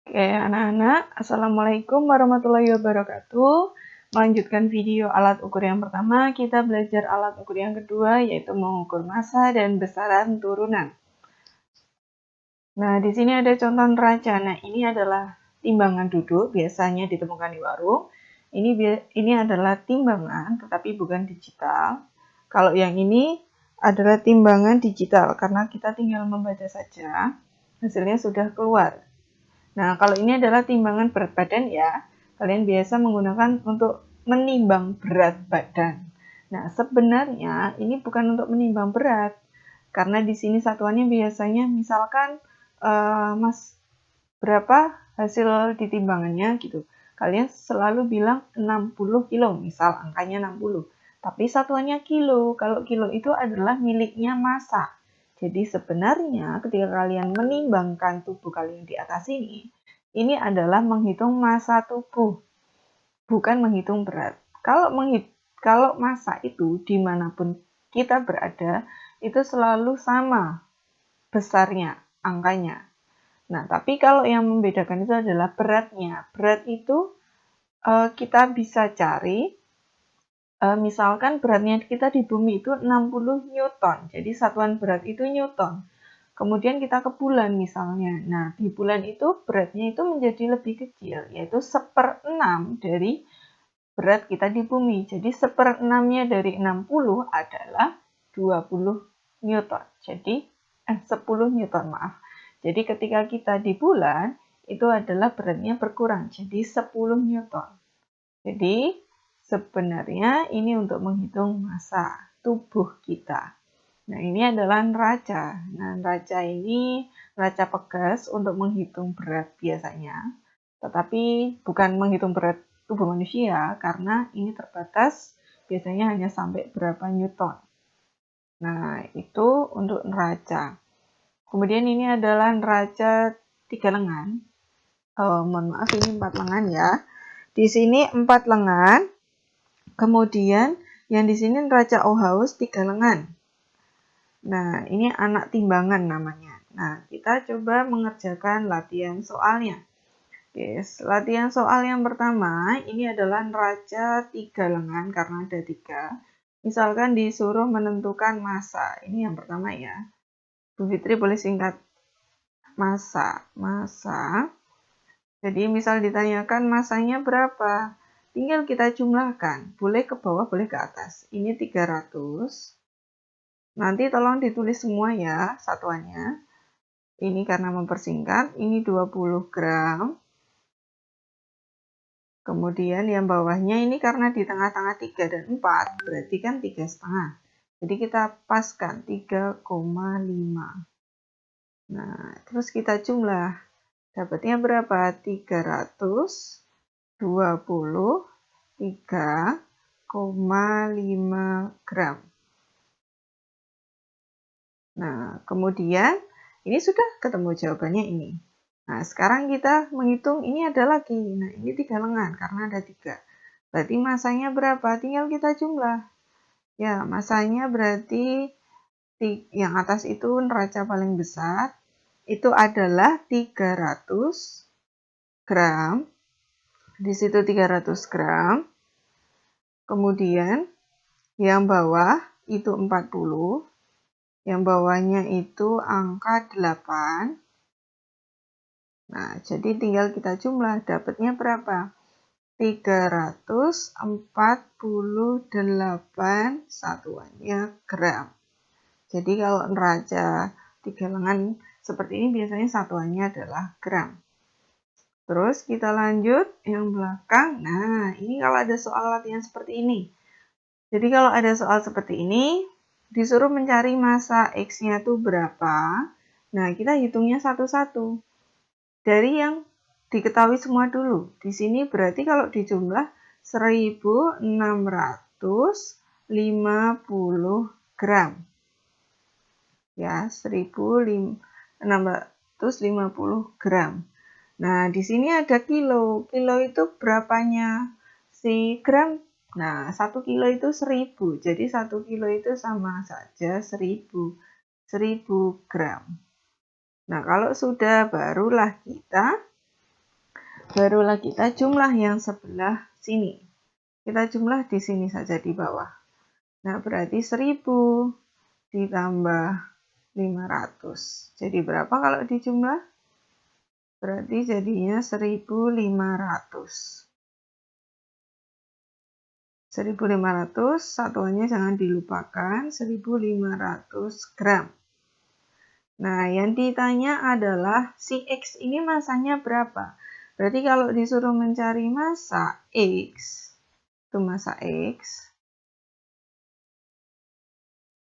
Oke, anak-anak, Assalamualaikum warahmatullahi wabarakatuh. Melanjutkan video alat ukur yang pertama, kita belajar alat ukur yang kedua, yaitu mengukur massa dan besaran turunan. Nah, di sini ada contoh neraca. Nah, ini adalah timbangan duduk, biasanya ditemukan di warung. Ini adalah timbangan, tetapi bukan digital. Kalau yang ini adalah timbangan digital, karena kita tinggal membaca saja, hasilnya sudah keluar. Nah, kalau ini adalah timbangan berat badan ya, kalian biasa menggunakan untuk menimbang berat badan. Nah, sebenarnya ini bukan untuk menimbang berat, karena di sini satuannya biasanya misalkan Mas berapa hasil ditimbangannya gitu. Kalian selalu bilang 60 kilo, misal angkanya 60. Tapi satuannya kilo. Kalau kilo itu adalah miliknya massa. Jadi sebenarnya ketika kalian menimbangkan tubuh kalian di atas ini adalah menghitung massa tubuh, bukan menghitung berat. Kalau massa itu dimanapun kita berada, itu selalu sama besarnya, angkanya. Nah, tapi kalau yang membedakan itu adalah beratnya. Berat itu kita bisa cari, misalkan beratnya kita di bumi itu 60 Newton. Jadi satuan berat itu Newton. Kemudian kita ke bulan misalnya. Nah, di bulan itu beratnya itu menjadi lebih kecil, yaitu 1/6 dari berat kita di bumi. Jadi 1/6-nya dari 60 adalah 20 Newton. Jadi 10 Newton, maaf. Jadi ketika kita di bulan, itu adalah beratnya berkurang, jadi 10 Newton. Jadi sebenarnya ini untuk menghitung massa tubuh kita. Nah, ini adalah neraca. Nah, neraca ini neraca pegas untuk menghitung berat biasanya. Tetapi bukan menghitung berat tubuh manusia, karena ini terbatas, biasanya hanya sampai berapa Newton. Nah, itu untuk neraca. Kemudian ini adalah neraca 3 lengan. Mohon maaf, ini 4 lengan ya. Di sini 4 lengan. Kemudian yang di sini neraca Ohaus 3 lengan. Nah, ini anak timbangan namanya. Nah, kita coba mengerjakan latihan soalnya. Oke, latihan soal yang pertama, ini adalah neraca 3 lengan karena ada 3. Misalkan disuruh menentukan massa. Ini yang pertama ya. Bu Fitri boleh singkat massa. Jadi misal ditanyakan massanya berapa, tinggal kita jumlahkan, boleh ke bawah, boleh ke atas. Ini 300. Nanti tolong ditulis semua ya satuannya. Ini karena mempersingkat, ini 20 gram. Kemudian yang bawahnya ini karena di tengah-tengah 3 dan 4, berarti kan 3,5. Jadi kita paskan 3,5. Nah, terus kita jumlah. Dapatnya berapa? 323,5 gram. Nah, kemudian ini sudah ketemu jawabannya ini. Nah, sekarang kita menghitung, ini ada lagi. Nah, ini 3 lengan karena ada 3. Berarti massanya berapa? Tinggal kita jumlah. Ya, massanya berarti yang atas itu neraca paling besar. Itu adalah 300 gram. Di situ 300 gram. Kemudian yang bawah itu 40. Yang bawahnya itu angka 8. Nah, jadi tinggal kita jumlah. Dapatnya berapa? 348 satuannya gram. Jadi kalau neraca 3 lengan seperti ini biasanya satuannya adalah gram. Terus kita lanjut yang belakang. Nah, ini kalau ada soal latihan seperti ini. Jadi kalau ada soal seperti ini, disuruh mencari massa X-nya itu berapa. Nah, kita hitungnya satu-satu. Dari yang diketahui semua dulu. Di sini berarti kalau dijumlah 1650 gram. Ya, 1650 gram. Nah, di sini ada kilo. Kilo itu berapanya si gram? Nah, 1 kilo itu 1000. Jadi 1 kilo itu sama saja 1000 gram. Nah, kalau sudah, barulah kita Barulah kita jumlah yang sebelah sini. Kita jumlah di sini saja di bawah. Nah, berarti 1000 ditambah 500. Jadi berapa kalau dijumlah? Berarti jadinya 1500. 1500, satuannya jangan dilupakan, 1500 gram. Nah, yang ditanya adalah si X ini masanya berapa? Berarti kalau disuruh mencari massa X, itu massa X.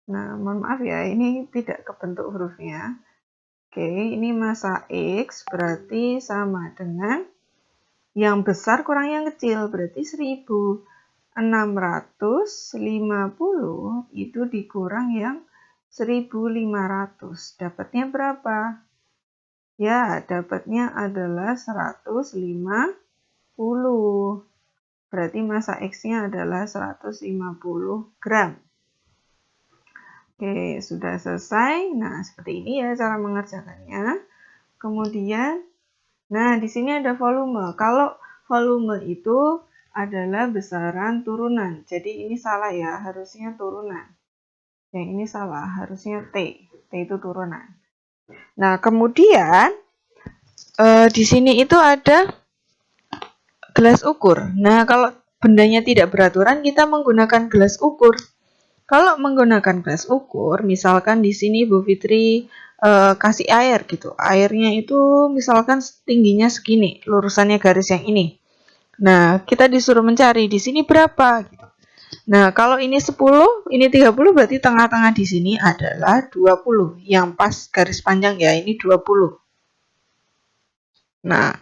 Nah, mohon maaf ya, ini tidak kebentuk hurufnya. Oke, ini massa X berarti sama dengan yang besar kurang yang kecil, berarti 1650 itu dikurang yang 1500. Dapatnya berapa? Ya, dapatnya adalah 150. Berarti massa X-nya adalah 150 gram. Oke, sudah selesai. Nah, seperti ini ya cara mengerjakannya. Kemudian, nah di sini ada volume. Kalau volume itu adalah besaran turunan. Jadi ini salah ya, harusnya turunan. Yang ini salah, harusnya T. T itu turunan. Nah, kemudian di sini itu ada gelas ukur. Nah, kalau bendanya tidak beraturan, kita menggunakan gelas ukur. Kalau menggunakan gelas ukur, misalkan di sini Bu Fitri kasih air gitu. Airnya itu misalkan tingginya segini, lurusannya garis yang ini. Nah, kita disuruh mencari di sini berapa gitu. Nah, kalau ini 10, ini 30, berarti tengah-tengah di sini adalah 20. Yang pas garis panjang ya, ini 20. Nah,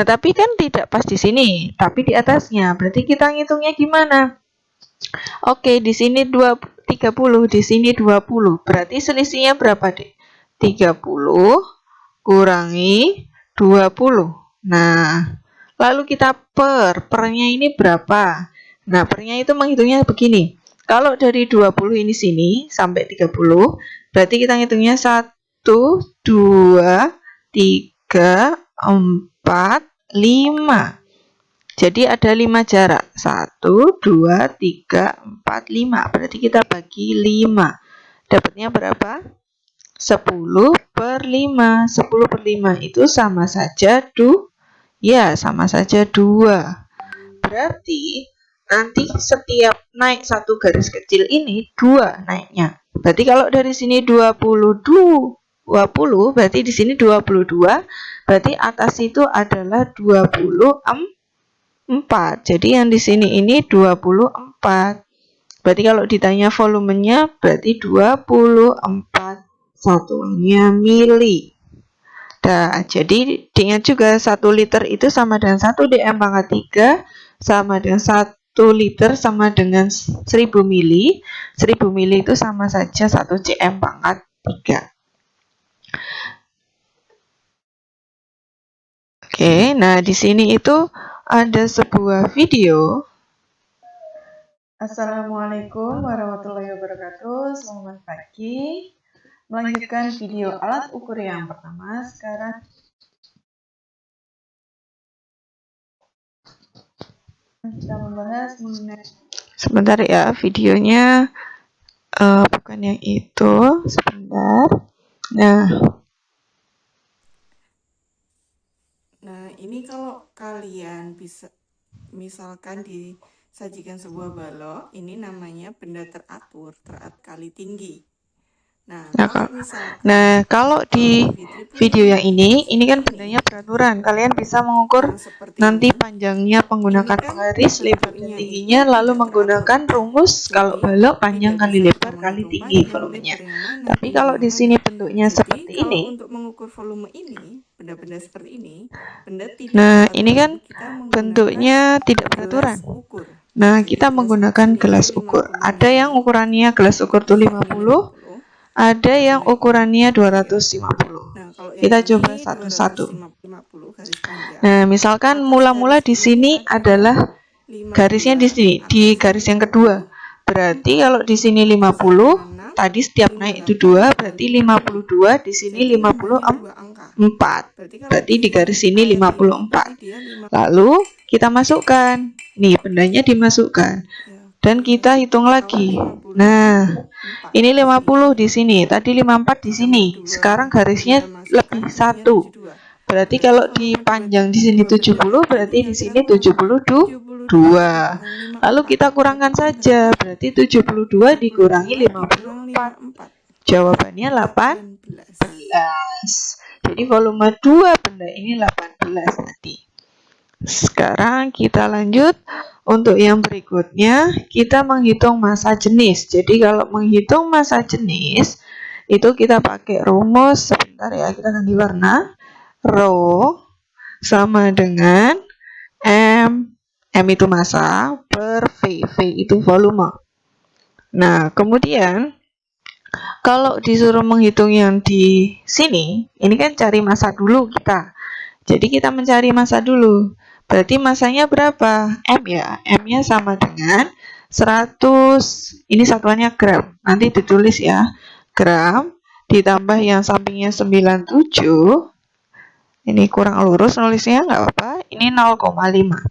tapi kan tidak pas di sini, tapi di atasnya. Berarti kita ngitungnya gimana? Oke, di sini 30, di sini 20. Berarti selisihnya berapa, Dek? 30 kurangi 20. Nah, lalu kita pernya ini berapa? Nah, pernya itu menghitungnya begini. Kalau dari 20 ini sini sampai 30, berarti kita ngitungnya 1, 2, 3, 4, 5. Jadi ada 5 jarak. 1, 2, 3, 4, 5. Berarti kita bagi 5. Dapatnya berapa? 10 per 5. 10 per 5 itu sama saja ya, sama saja 2. Berarti nanti setiap naik satu garis kecil ini 2 naiknya. Berarti kalau dari sini 20, berarti di sini 22. Berarti atas itu adalah 24. Jadi yang di sini ini 24. Berarti kalau ditanya volumenya berarti 24. Satuannya mili. Nah, jadi diingat juga 1 liter itu sama dengan 1 dm pangkat 3 sama dengan 1 liter sama dengan 1000 mili. 1000 mili itu sama saja 1 cm pangkat 3. Oke, nah di sini itu ada sebuah video. Assalamualaikum warahmatullahi wabarakatuh. Selamat pagi. Melanjutkan video alat ukur yang pertama. Sekarang kita membahas mengenai, sebentar ya, videonya bukan yang itu, sebentar. Nah, ini kalau kalian bisa misalkan disajikan sebuah balok, ini namanya benda teratur, kali tinggi. Nah, kalau di video yang ini kan bendanya beraturan. Kalian bisa mengukur nanti panjangnya menggunakan penggaris, lebar dan tingginya, lalu menggunakan rumus kalau balok panjang kali lebar kali tinggi volumenya. Tapi kalau di sini bentuknya seperti ini, untuk mengukur volume ini, benda-benda seperti ini, nah ini kan bentuknya tidak beraturan. Nah, kita menggunakan gelas ukur. Ada yang ukurannya gelas ukur tuh 50, ada yang ukurannya 250. Kita coba satu-satu. Nah, misalkan mula-mula di sini adalah garisnya di sini, di garis yang kedua. Berarti kalau di sini 50, tadi setiap naik itu 2, berarti 52, di sini 54. Berarti di garis ini 54. Lalu kita masukkan. Nih, bendanya dimasukkan. Dan kita hitung lagi. Nah, ini 50 di sini, tadi 54 di sini. Sekarang garisnya lebih 1. Berarti kalau dipanjang di sini 70, berarti di sini 72. Lalu kita kurangkan saja, berarti 72 dikurangi 54. Jawabannya 18. Jadi volume 2 benda ini 18 tadi. Sekarang kita lanjut. Untuk yang berikutnya, kita menghitung massa jenis. Jadi kalau menghitung massa jenis, itu kita pakai rumus. Sebentar ya, kita ganti warna. Rho sama dengan M itu massa per V itu volume. Nah, kemudian kalau disuruh menghitung yang di sini, ini kan cari massa dulu kita. Jadi kita mencari massa dulu. Berarti massanya berapa? M ya. M-nya sama dengan 100. Ini satuannya gram. Nanti ditulis ya. Gram ditambah yang sampingnya 97. Ini kurang lurus nulisnya, nggak apa-apa. Ini 0,5.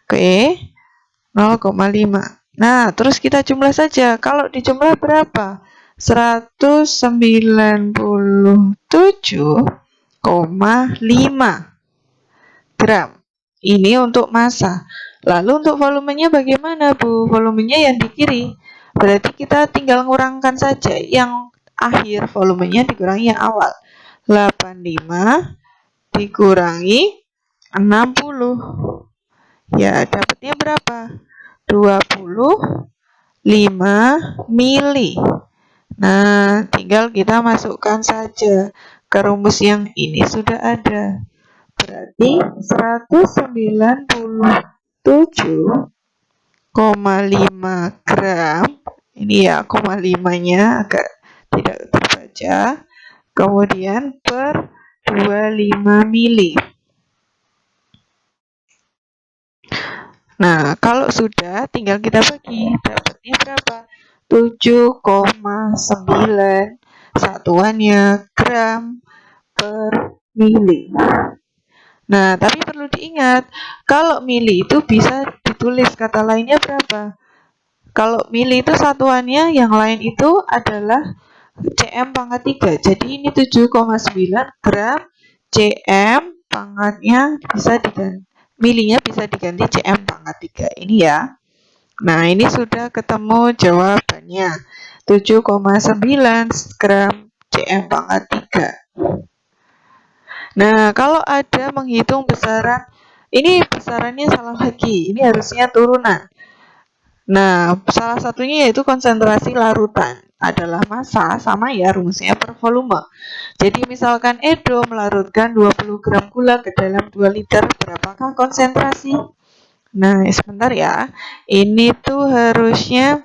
Oke. 0,5. Nah, terus kita jumlah saja. Kalau dijumlah berapa? 197,5 gram. Ini untuk massa. Lalu untuk volumenya bagaimana, Bu? Volumenya yang di kiri. Berarti kita tinggal ngurangkan saja. Yang akhir volumenya dikurangi yang awal. 85 dikurangi 60. Ya, dapatnya berapa? 25 mili. Nah, tinggal kita masukkan saja ke rumus yang ini sudah ada. Berarti 197,5 gram. Ini ya, 0,5-nya agak tidak terbaca. Kemudian per 25 mili. Nah, kalau sudah tinggal kita bagi. Dapatnya berapa? 7,9 satuannya gram per mili. Nah, tapi perlu diingat, kalau mili itu bisa ditulis kata lainnya berapa? Kalau mili itu satuannya yang lain itu adalah cm pangkat 3. Jadi ini 7,9 gram cm pangkatnya bisa diganti, milinya bisa diganti cm pangkat 3. Ini ya. Nah, ini sudah ketemu jawabannya. 7,9 gram cm pangkat 3. Nah, kalau ada menghitung besaran, ini besarannya salah lagi. Ini harusnya turunan. Nah, salah satunya yaitu konsentrasi larutan adalah massa, sama ya rumusnya per volume. Jadi misalkan Edo melarutkan 20 gram gula ke dalam 2 liter, berapakah konsentrasi? Nah, sebentar ya. Ini tuh harusnya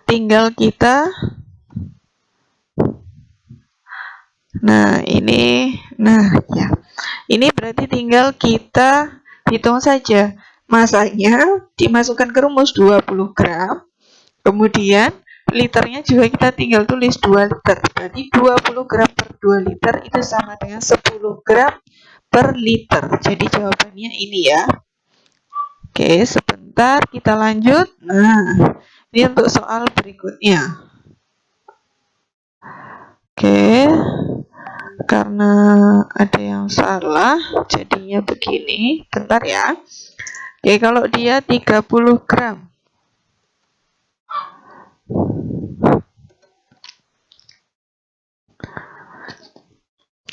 tinggal kita, nah ya. Ini berarti tinggal kita hitung saja. Masanya dimasukkan ke rumus 20 gram. Kemudian liternya juga kita tinggal tulis 2 liter. Berarti 20 gram per 2 liter itu sama dengan 10 gram per liter. Jadi jawabannya ini ya. Oke, sebentar kita lanjut. Nah, ini untuk soal berikutnya. Oke, karena ada yang salah, jadinya begini. Bentar ya. Oke, kalau dia 30 gram.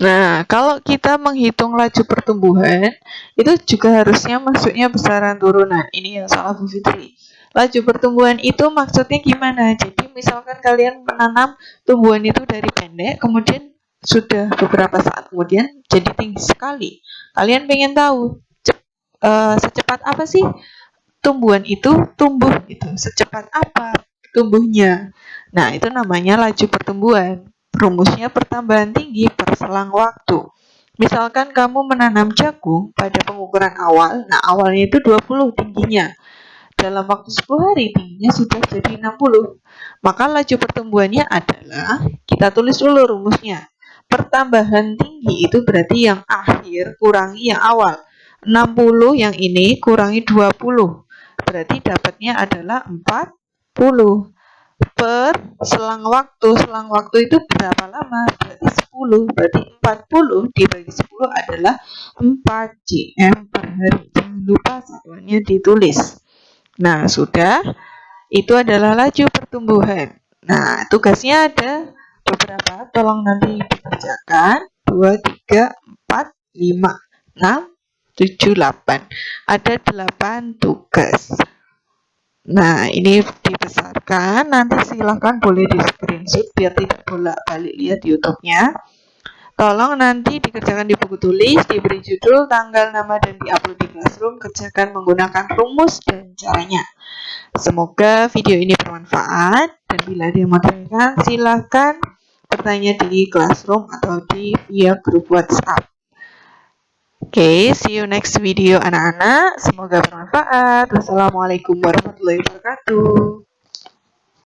Nah, kalau kita menghitung laju pertumbuhan, itu juga harusnya masuknya besaran turunan. Ini yang salah Bu Fitri. Laju pertumbuhan itu maksudnya gimana? Jadi misalkan kalian menanam tumbuhan itu dari pendek, kemudian sudah beberapa saat kemudian jadi tinggi sekali. Kalian pengen tahu secepat apa sih tumbuhan itu tumbuh gitu? Secepat apa tumbuhnya? Nah, itu namanya laju pertumbuhan. Rumusnya pertambahan tinggi per selang waktu. Misalkan kamu menanam jagung pada pengukuran awal, nah awalnya itu 20 tingginya. dalam waktu 10 hari tingginya sudah jadi 60. Maka laju pertumbuhannya adalah, kita tulis dulu rumusnya. Pertambahan tinggi itu berarti yang akhir kurangi yang awal. 60 yang ini kurangi 20. Berarti dapatnya adalah 40. Per selang waktu itu berapa lama? Berarti 10. Berarti 40 dibagi 10 adalah 4 cm per hari. Jangan lupa satuannya ditulis. Nah, sudah. Itu adalah laju pertumbuhan. Nah, tugasnya ada beberapa. Tolong nanti dikerjakan. 2, 3, 4, 5, 6, 7, 8. Ada 8 tugas. Nah, ini dibesarkan. Nanti silahkan boleh di screenshot biar tidak bolak-balik lihat YouTube-nya. Tolong nanti dikerjakan di buku tulis, diberi judul, tanggal, nama, dan diupload di Classroom. Kerjakan menggunakan rumus dan caranya. Semoga video ini bermanfaat. Dan bila ada yang mau tanyakan, silahkan bertanya di Classroom atau via grup WhatsApp. Oke, see you next video anak-anak. Semoga bermanfaat. Wassalamualaikum warahmatullahi wabarakatuh.